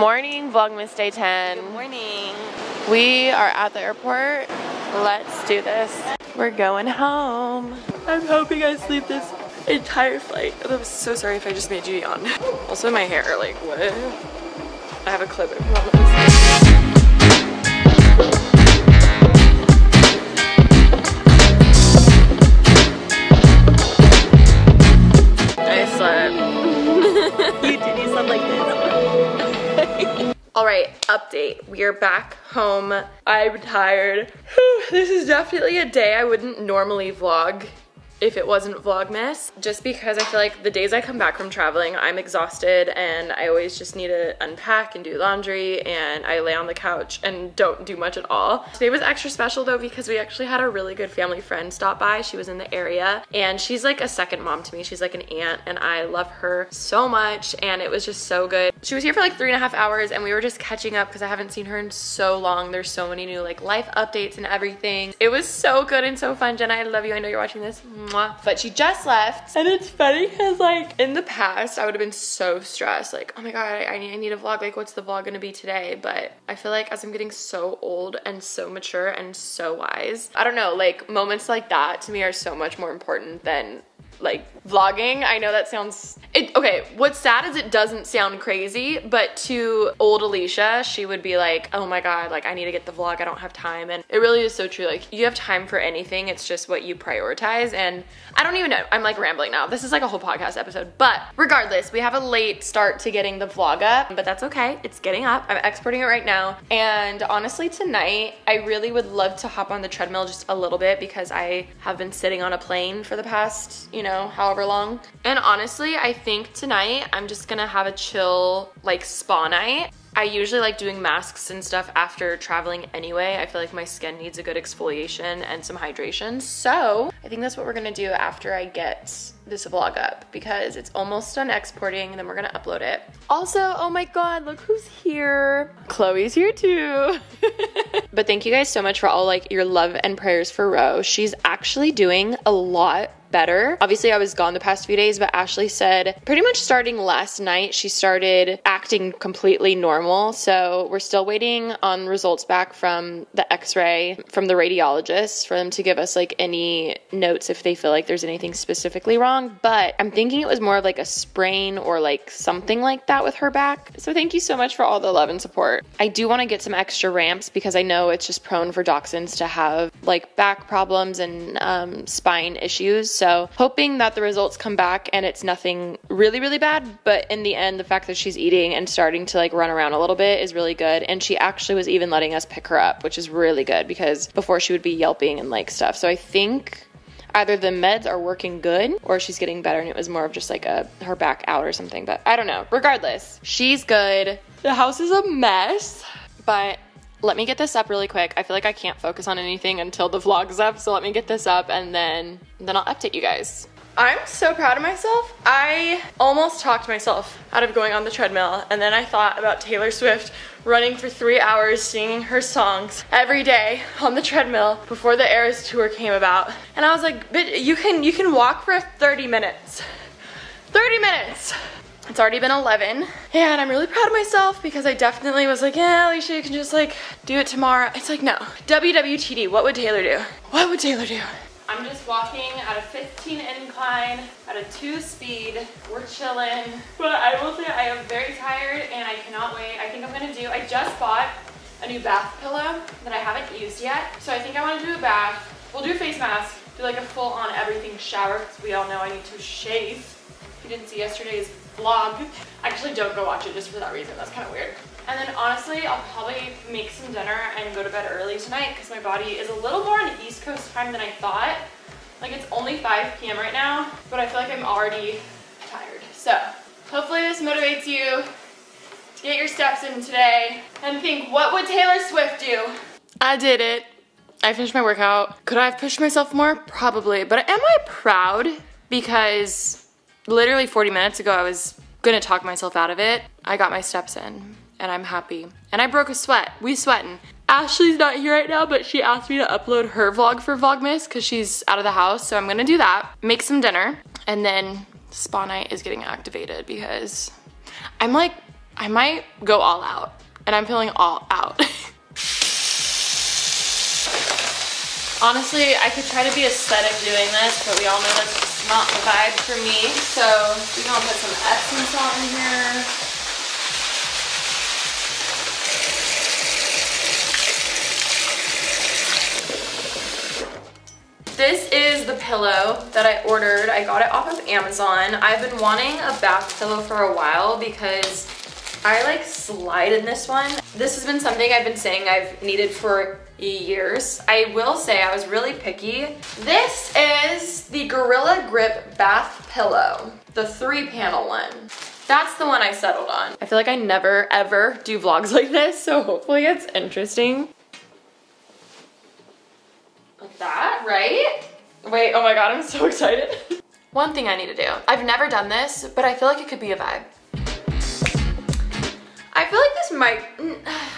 morning, Vlogmas Day 10. Good morning. We are at the airport. Let's do this. We're going home. I'm hoping I sleep this entire flight. I'm so sorry if I just made you yawn. Also my hair, like what? I have a clip, I promise. You slept like this. Alright, update. We are back home. I'm tired. This is definitely a day I wouldn't normally vlog if it wasn't Vlogmas, just because I feel like the days I come back from traveling, I'm exhausted and I always just need to unpack and do laundry, and I lay on the couch and don't do much at all. Today was extra special though because we actually had a really good family friend stop by. She was in the area and she's like a second mom to me. She's like an aunt and I love her so much, and it was just so good. She was here for like 3.5 hours and we were just catching up because I haven't seen her in so long. There's so many new like life updates and everything. It was so good and so fun. Jenna, I love you. I know you're watching this. Mwah. But she just left, and it's funny because like in the past I would have been so stressed, like oh my god, I need a vlog, like what's the vlog gonna be today? But I feel like as I'm getting so old and so mature and so wise, I don't know, like moments like that to me are so much more important than like vlogging. I know that sounds okay, what's sad is it doesn't sound crazy, but to old Alisha, she would be like, oh my god, like I need to get the vlog, I don't have time. And it really is so true. Like you have time for anything, it's just what you prioritize. And I don't even know, I'm like rambling now. This is like a whole podcast episode, but regardless, we have a late start to getting the vlog up, but that's okay, it's getting up. I'm exporting it right now, and honestly tonight I really would love to hop on the treadmill just a little bit because I have been sitting on a plane for the past, you know, however long. And honestly, I think tonight I'm just gonna have a chill like spa night. I usually like doing masks and stuff after traveling anyway. I feel like my skin needs a good exfoliation and some hydration. So I think that's what we're gonna do after I get this vlog up, because it's almost done exporting and then we're gonna upload it. Also, oh my god, look who's here. Chloe's here too. But thank you guys so much for all like your love and prayers for Ro. She's actually doing a lot better. Obviously I was gone the past few days, but Ashley said pretty much starting last night she started acting completely normal. So we're still waiting on results back from the x-ray from the radiologist for them to give us like any notes if they feel like there's anything specifically wrong, but I'm thinking it was more of like a sprain or like something like that with her back. So thank you so much for all the love and support. I do want to get some extra ramps because I know it's just prone for dachshunds to have like back problems and spine issues. So hoping that the results come back and it's nothing really, really bad. But in the end, the fact that she's eating and starting to like run around a little bit is really good. And she actually was even letting us pick her up, which is really good because before she would be yelping and like stuff. So I think either the meds are working good or she's getting better and it was more of just like her back out or something. But I don't know. Regardless, she's good. The house is a mess, but let me get this up really quick. I feel like I can't focus on anything until the vlog's up, so let me get this up and then I'll update you guys. I'm so proud of myself. I almost talked myself out of going on the treadmill, and then I thought about Taylor Swift running for 3 hours singing her songs every day on the treadmill before the Eras tour came about. And I was like, but you can walk for 30 minutes. 30 minutes! It's already been 11, and I'm really proud of myself because I definitely was like, yeah, Alisha, you can just like do it tomorrow. It's like, no. WWTD, what would Taylor do? What would Taylor do? I'm just walking at a 15 incline at a 2 speed. We're chilling. But I will say I am very tired and I cannot wait. I think I'm gonna do, I just bought a new bath pillow that I haven't used yet. So I think I wanna do a bath. We'll do a face mask, do like a full on everything shower because we all know I need to shave. If you didn't see yesterday's vlog, actually don't go watch it just for that reason. That's kind of weird. And then honestly, I'll probably make some dinner and go to bed early tonight because my body is a little more on East Coast time than I thought. Like it's only 5 p.m. right now, but I feel like I'm already tired. So hopefully this motivates you to get your steps in today and think, what would Taylor Swift do? I did it. I finished my workout. Could I have pushed myself more? Probably, but am I proud? Because literally 40 minutes ago, I was gonna talk myself out of it. I got my steps in and I'm happy. And I broke a sweat. We sweating. Ashley's not here right now, but she asked me to upload her vlog for Vlogmas because she's out of the house. So I'm gonna do that, make some dinner, and then spa night is getting activated because I'm like I might go all out, and I'm feeling all out. Honestly, I could try to be aesthetic doing this, but we all know that's just not the vibe for me. So we're gonna put some Epsom salt in here. This is the pillow that I ordered. I got it off of Amazon. I've been wanting a bath pillow for a while because I like slide in this one. This has been something I've been saying I've needed for years. I will say I was really picky. This is the Gorilla Grip bath pillow, the 3-panel one. That's the one I settled on. I feel like I never ever do vlogs like this, so hopefully it's interesting. Like that, right? Wait, oh my God, I'm so excited. One thing I need to do. I've never done this, but I feel like it could be a vibe. I feel like this might,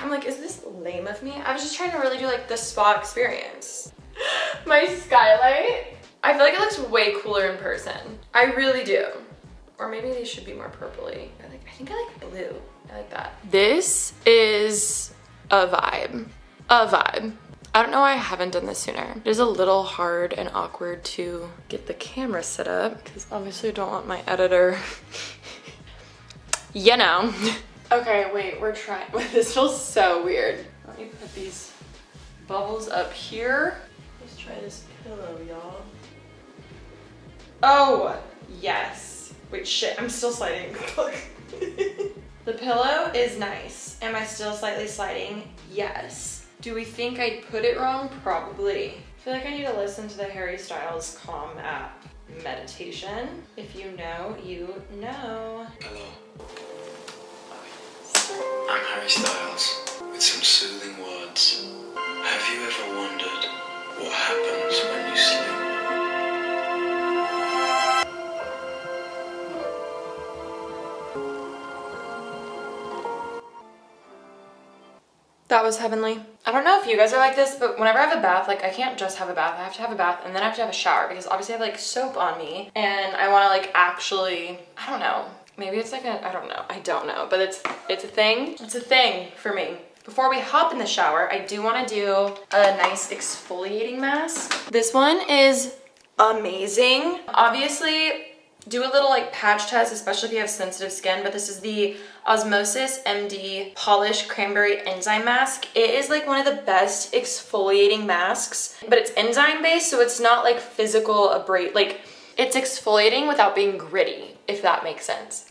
I'm like, is this lame of me? I was just trying to really do like the spa experience. My skylight, I feel like it looks way cooler in person. I really do. Or maybe these should be more purpley. I think I like blue. I like that. This is a vibe. A vibe. I don't know why I haven't done this sooner. It is a little hard and awkward to get the camera set up because obviously I don't want my editor, you know. Okay, wait, we're trying. This feels so weird. Let me put these bubbles up here. Let's try this pillow, y'all. Oh, yes. Wait, shit, I'm still sliding. Look. The pillow is nice. Am I still slightly sliding? Yes. Do we think I put it wrong? Probably. I feel like I need to listen to the Harry Styles Calm app meditation. If you know, you know. Hello. I'm Harry Styles with some soothing words. Have you ever wondered what happens when you sleep? That was heavenly. I don't know if you guys are like this, but whenever I have a bath, like I can't just have a bath. I have to have a bath and then I have to have a shower because obviously I have like soap on me and I want to like actually, I don't know. Maybe it's like I don't know, but it's a thing. It's a thing for me. Before we hop in the shower, I do want to do a nice exfoliating mask. This one is amazing. Obviously, do a little like patch test, especially if you have sensitive skin, but this is the Osmosis MD Polish Cranberry Enzyme Mask. It is like one of the best exfoliating masks, but it's enzyme based, so it's not like physical abrade, like it's exfoliating without being gritty, if that makes sense.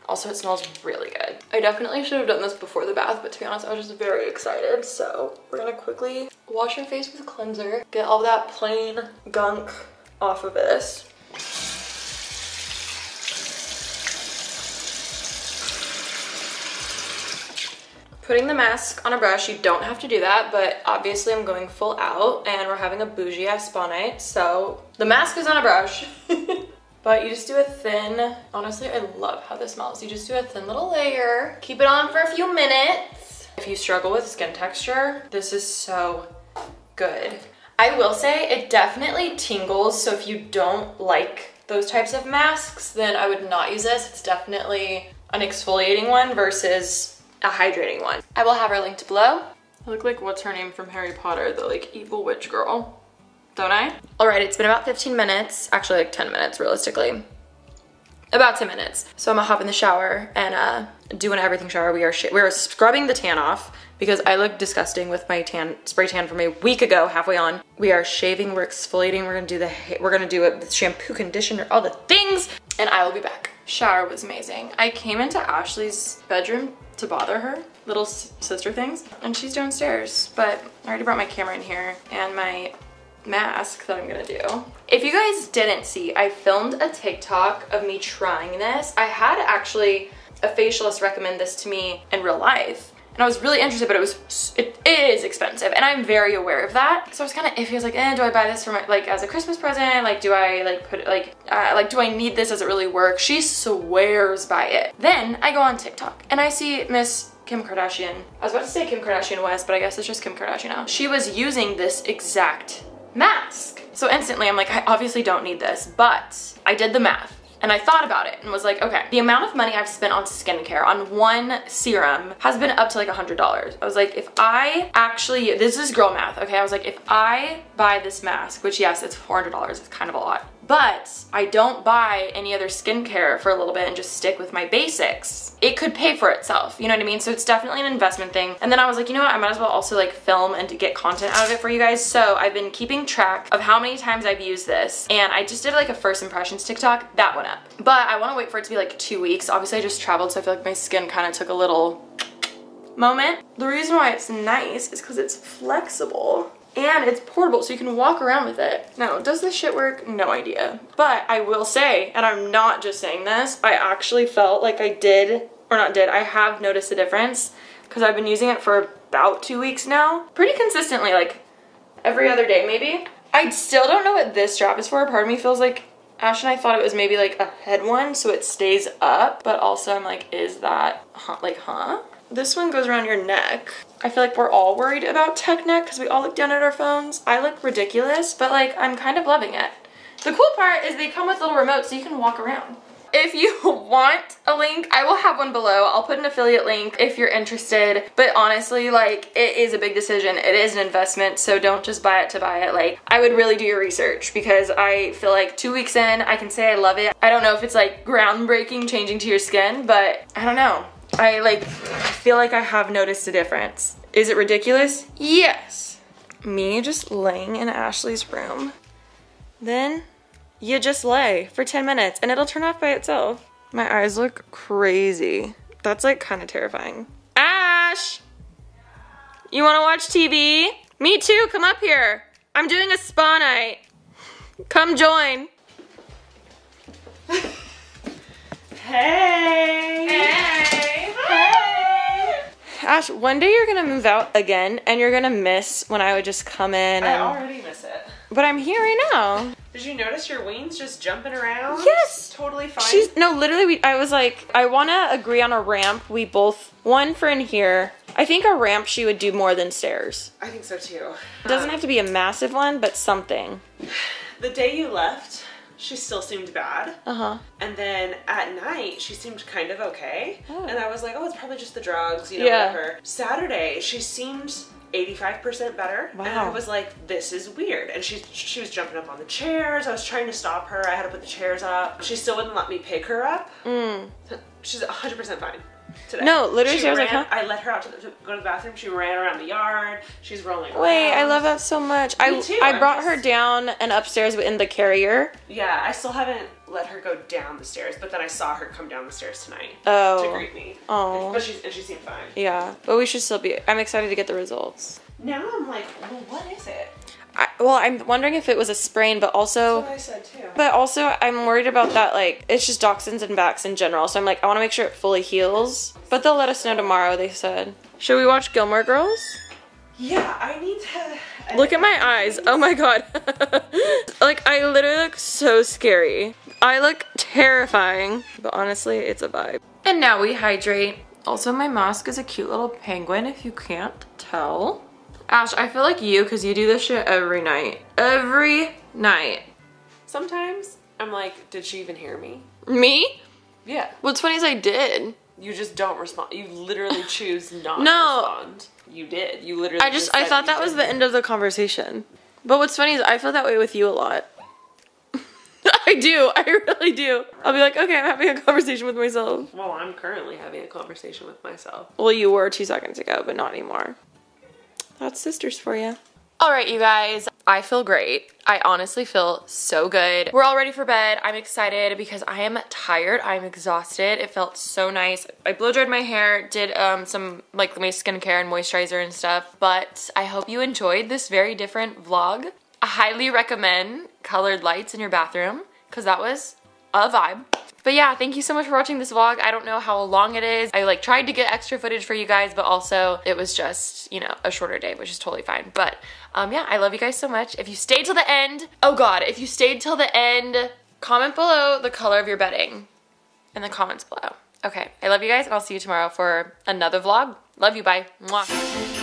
Also, it smells really good. I definitely should have done this before the bath, but to be honest, I was just very excited. So we're gonna quickly wash your face with a cleanser, get all that plain gunk off of this. Putting the mask on a brush, you don't have to do that, but obviously I'm going full out and we're having a bougie ass spa night, so the mask is on a brush. But you just do a thin, honestly, I love how this smells. You just do a thin little layer, keep it on for a few minutes. If you struggle with skin texture, this is so good. I will say it definitely tingles, so if you don't like those types of masks, then I would not use this. It's definitely an exfoliating one versus a hydrating one. I will have her linked below. I look like what's her name from Harry Potter, the like evil witch girl, don't I? All right, it's been about 15 minutes, actually like 10 minutes realistically. About 10 minutes. So I'm gonna hop in the shower and do an everything shower. We are scrubbing the tan off because I look disgusting with my spray tan from a week ago, halfway on. We are shaving, we're exfoliating, we're gonna do a shampoo, conditioner, all the things, and I will be back. Shower was amazing. I came into Ashley's bedroom to bother her, little sister things, and she's downstairs, but I already brought my camera in here and my mask that I'm gonna do. If you guys didn't see, I filmed a TikTok of me trying this. I had actually a facialist recommend this to me in real life, and I was really interested, but it is expensive, and I'm very aware of that. So I was kind of iffy. I was like, do I buy this for my, like, as a Christmas present? Like, do I like put it, like, do I need this? Does it really work? She swears by it. Then I go on TikTok and I see Miss Kim Kardashian. I was about to say Kim Kardashian West, but I guess it's just Kim Kardashian now. She was using this exact mask. So instantly I'm like, I obviously don't need this, but I did the math. And I thought about it and was like, okay, the amount of money I've spent on skincare on one serum has been up to like $100. I was like, if I actually, this is girl math, okay? I was like, if I buy this mask, which yes, it's $400, it's kind of a lot, but I don't buy any other skincare for a little bit and just stick with my basics, it could pay for itself, you know what I mean? So it's definitely an investment thing. And then I was like, you know what, I might as well also like film and to get content out of it for you guys. So I've been keeping track of how many times I've used this, and I just did like a first impressions TikTok, that went up. But I want to wait for it to be like 2 weeks. Obviously I just traveled, so I feel like my skin kind of took a little moment. The reason why it's nice is because it's flexible. And it's portable, so you can walk around with it. Now, does this shit work? No idea. But I will say, and I'm not just saying this, I actually felt like I did, or not did, I have noticed a difference because I've been using it for about 2 weeks now. Pretty consistently, like every other day maybe. I still don't know what this strap is for. Part of me feels like Ash and I thought it was maybe like a head one so it stays up, but also I'm like, is that, huh? This one goes around your neck. I feel like we're all worried about tech neck because we all look down at our phones. I look ridiculous, but like I'm kind of loving it. The cool part is they come with little remotes so you can walk around. If you want a link, I will have one below. I'll put an affiliate link if you're interested. But honestly, like, it is a big decision. It is an investment, so don't just buy it to buy it. Like, I would really do your research because I feel like 2 weeks in, I can say I love it. I don't know if it's like groundbreaking changing to your skin, but I don't know. I feel like I have noticed a difference. Is it ridiculous? Yes. Me just laying in Ashley's room. Then you just lay for 10 minutes and it'll turn off by itself. My eyes look crazy. That's like kind of terrifying. Ash! You wanna watch TV? Me too, come up here. I'm doing a spa night. Come join. Hey! Hey! Hey! Ash, one day you're gonna move out again and you're gonna miss when I would just come in and... I already miss it. But I'm here right now. Did you notice your wings just jumping around? Yes! Totally fine. No, literally, I was like, I wanna agree on a ramp. We both, one for in here. I think a ramp she would do more than stairs. I think so too. It doesn't have to be a massive one, but something. The day you left, she still seemed bad. Uh-huh. And then at night, she seemed kind of okay. Oh. And I was like, oh, it's probably just the drugs, you know, Yeah. whatever. Saturday, she seemed 85% better. Wow. And I was like, this is weird. And she was jumping up on the chairs. I was trying to stop her. I had to put the chairs up. She still wouldn't let me pick her up. She's 100% fine today. No, literally, I was like, huh? I let her out to go to the bathroom. She ran around the yard. She's rolling around. Wait, I love that so much. Me too. I brought her down and upstairs in the carrier. Yeah, I still haven't let her go down the stairs, but then I saw her come down the stairs tonight Oh. to greet me. Oh. But she seemed fine. Yeah, but we should still be, I'm excited to get the results. Now I'm like, well, what is it? Well, I'm wondering if it was a sprain, but also... That's what I said too. But also, I'm worried about that, like, it's just dachshunds and backs in general, so I'm like, I want to make sure it fully heals. But they'll let us know tomorrow, they said. Should we watch Gilmore Girls? Yeah, I need to... Look at my eyes. Oh my god. Like, I literally look so scary. I look terrifying. But honestly, it's a vibe. And now we hydrate. Also, my mask is a cute little penguin, if you can't tell. Ash, I feel like you, because you do this shit every night. Every night. Sometimes I'm like, did she even hear me? Me? Yeah. What's funny is I did. You just don't respond. You literally choose not No. to respond. You did. You literally I said thought you that was didn't. the end of the conversation. But what's funny is I feel that way with you a lot. I do. I really do. I'll be like, okay, I'm having a conversation with myself. Well, I'm currently having a conversation with myself. Well, you were 2 seconds ago, but not anymore. That's sisters for you. All right, you guys, I feel great. I honestly feel so good. We're all ready for bed. I'm excited because I am tired. I'm exhausted. It felt so nice. I blow dried my hair, did some like my skincare and moisturizer and stuff, but I hope you enjoyed this very different vlog. I highly recommend colored lights in your bathroom because that was a vibe. But yeah, thank you so much for watching this vlog. I don't know how long it is. I like tried to get extra footage for you guys, but also it was just, you know, a shorter day, which is totally fine. But yeah, I love you guys so much. If you stayed till the end, oh God, if you stayed till the end, comment below the color of your bedding in the comments below. Okay, I love you guys and I'll see you tomorrow for another vlog. Love you, bye. Mwah.